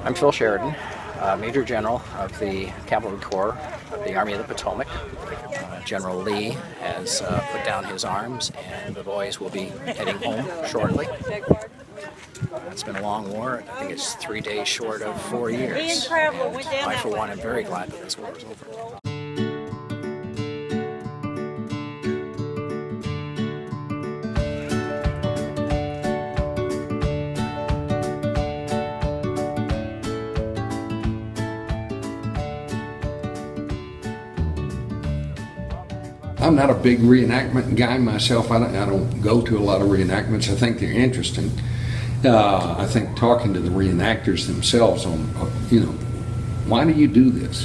I'm Phil Sheridan, Major General of the Cavalry Corps of the Army of the Potomac. General Lee has put down his arms, and the boys will be heading home shortly. It's been a long war. I think it's 3 days short of 4 years. And I, for one, am very glad that this war is over. I'm not a big reenactment guy myself. I don't go to a lot of reenactments. I think they're interesting. I think talking to the reenactors themselves on, why do you do this?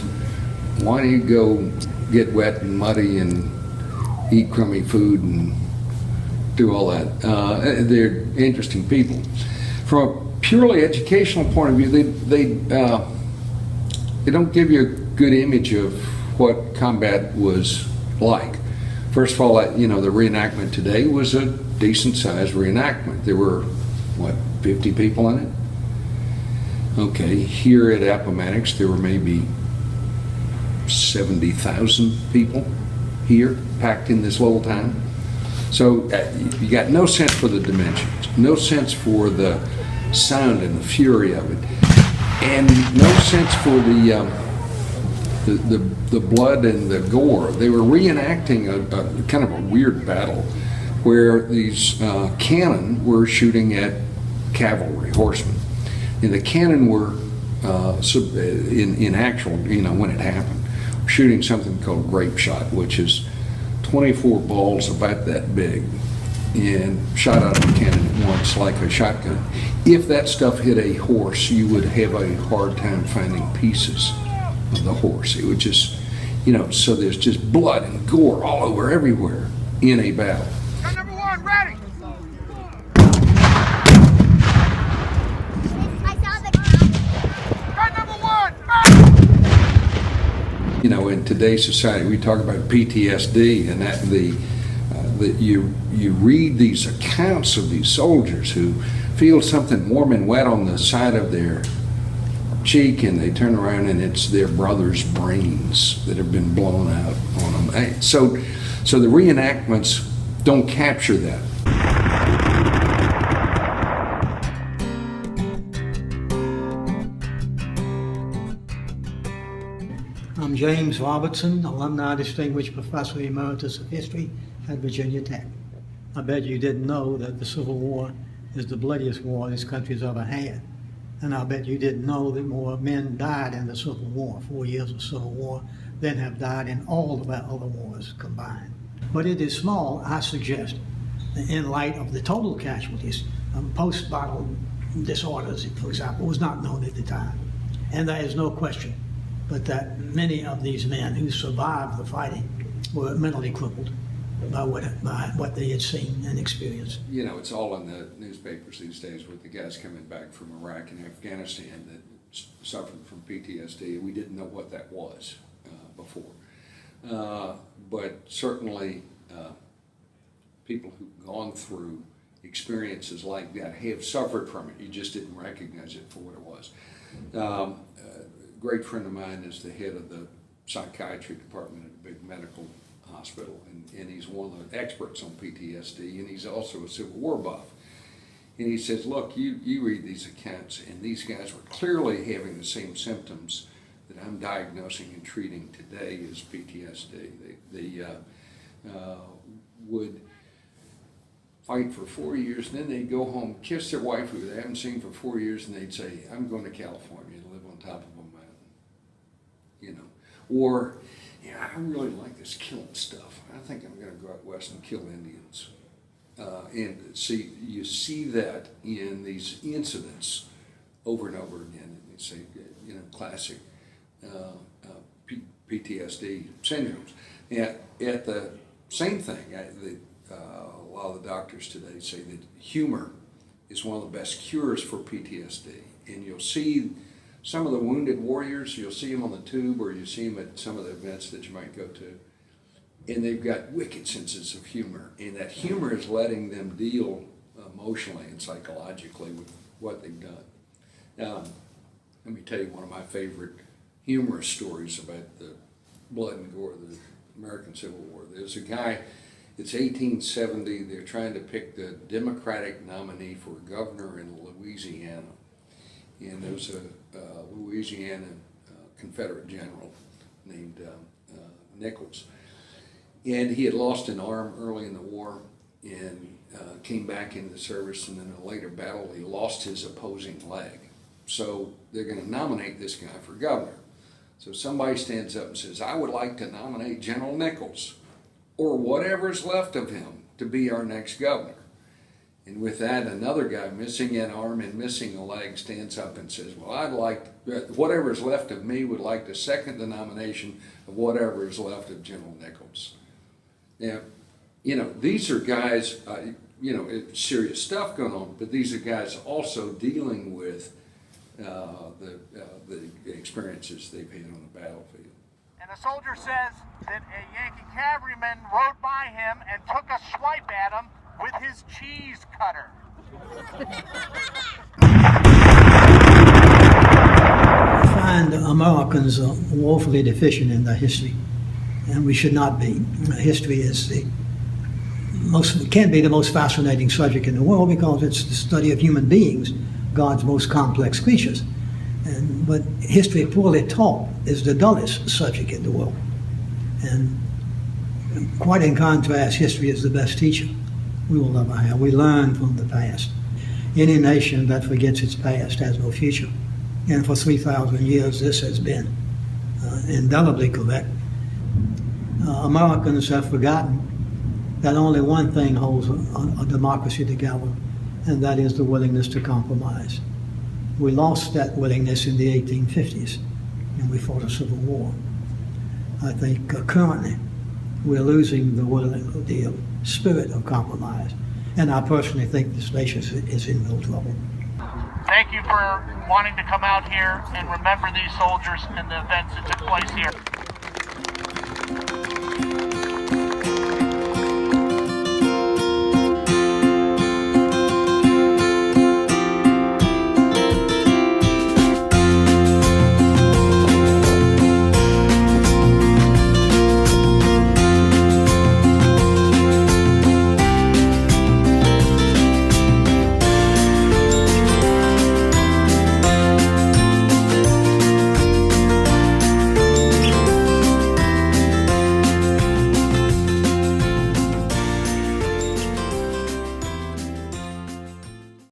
Why do you go get wet and muddy and eat crummy food and do all that? They're interesting people. From a purely educational point of view, they don't give you a good image of what combat was like. First of all, the reenactment today was a decent-sized reenactment. There were, 50 people in it? Okay, here at Appomattox, there were maybe 70,000 people here, packed in this little town. So you got no sense for the dimensions, no sense for the sound and the fury of it, and no sense for the blood and the gore. They were reenacting a kind of a weird battle where these cannon were shooting at cavalry, horsemen. And the cannon were, in actual, when it happened, shooting something called grape shot, which is 24 balls about that big and shot out of a cannon at once like a shotgun. If that stuff hit a horse, you would have a hard time finding pieces of the horse. It would just, so there's just blood and gore all over everywhere in a battle. Gun number one, ready! Gun number one, ready! In today's society, we talk about PTSD, and that you read these accounts of these soldiers who feel something warm and wet on the side of their cheek, and they turn around and it's their brother's brains that have been blown out on them. So the reenactments don't capture that. I'm James Robertson, Alumni Distinguished Professor Emeritus of History at Virginia Tech. I bet you didn't know that the Civil War is the bloodiest war this country's ever had. And I bet you didn't know that more men died in the Civil War, 4 years of Civil War, than have died in all of our other wars combined. But it is small, I suggest, in light of the total casualties. Post-battle disorders, for example, was not known at the time. And there is no question but that many of these men who survived the fighting were mentally crippled by what they had seen and experienced. It's all in the newspapers these days with the guys coming back from Iraq and Afghanistan that suffered from PTSD. We didn't know what that was before. But certainly people who've gone through experiences like that have suffered from it. You just didn't recognize it for what it was. A great friend of mine is the head of the psychiatry department at a big medical hospital, and he's one of the experts on PTSD, and he's also a Civil War buff. And he says, look, you read these accounts, and these guys were clearly having the same symptoms that I'm diagnosing and treating today as PTSD. They would fight for 4 years, and then they'd go home, kiss their wife who they haven't seen for 4 years, and they'd say, I'm going to California to live on top of a mountain. Or, I really like this killing stuff. I think I'm going to go out west and kill Indians. And you see that in these incidents over and over again. And they say, classic PTSD syndromes. At the same thing, a lot of the doctors today say that humor is one of the best cures for PTSD. And you'll see some of the wounded warriors, you'll see them on the tube, or you see them at some of the events that you might go to, and they've got wicked senses of humor, and that humor is letting them deal emotionally and psychologically with what they've done. Let me tell you one of my favorite humorous stories about the blood and gore of the American Civil War. There's a guy, it's 1870, they're trying to pick the Democratic nominee for governor in Louisiana. And there was a Louisiana Confederate general named Nichols. And he had lost an arm early in the war and came back into the service, and in a later battle he lost his opposing leg. So they're going to nominate this guy for governor. So somebody stands up and says, I would like to nominate General Nichols, or whatever's left of him, to be our next governor. And with that, another guy missing an arm and missing a leg stands up and says, well, I'd like, whatever's left of me would like to second the nomination of whatever is left of General Nichols. Now, you know, these are guys, you know, it's serious stuff going on, but these are guys also dealing with the experiences they've had on the battlefield. And the soldier says that a Yankee cavalryman rode by him and took a swipe at him with his cheese cutter. I find Americans are woefully deficient in their history, and we should not be. History is can be the most fascinating subject in the world because it's the study of human beings, God's most complex creatures. But history poorly taught is the dullest subject in the world. And quite in contrast, history is the best teacher we will ever have. We learn from the past. Any nation that forgets its past has no future. And for 3,000 years, this has been indelibly correct. Americans have forgotten that only one thing holds a democracy together, and that is the willingness to compromise. We lost that willingness in the 1850s, and we fought a civil war. I think currently we're losing the spirit of compromise, and I personally think this nation is in real trouble. Thank you for wanting to come out here and remember these soldiers and the events that took place here.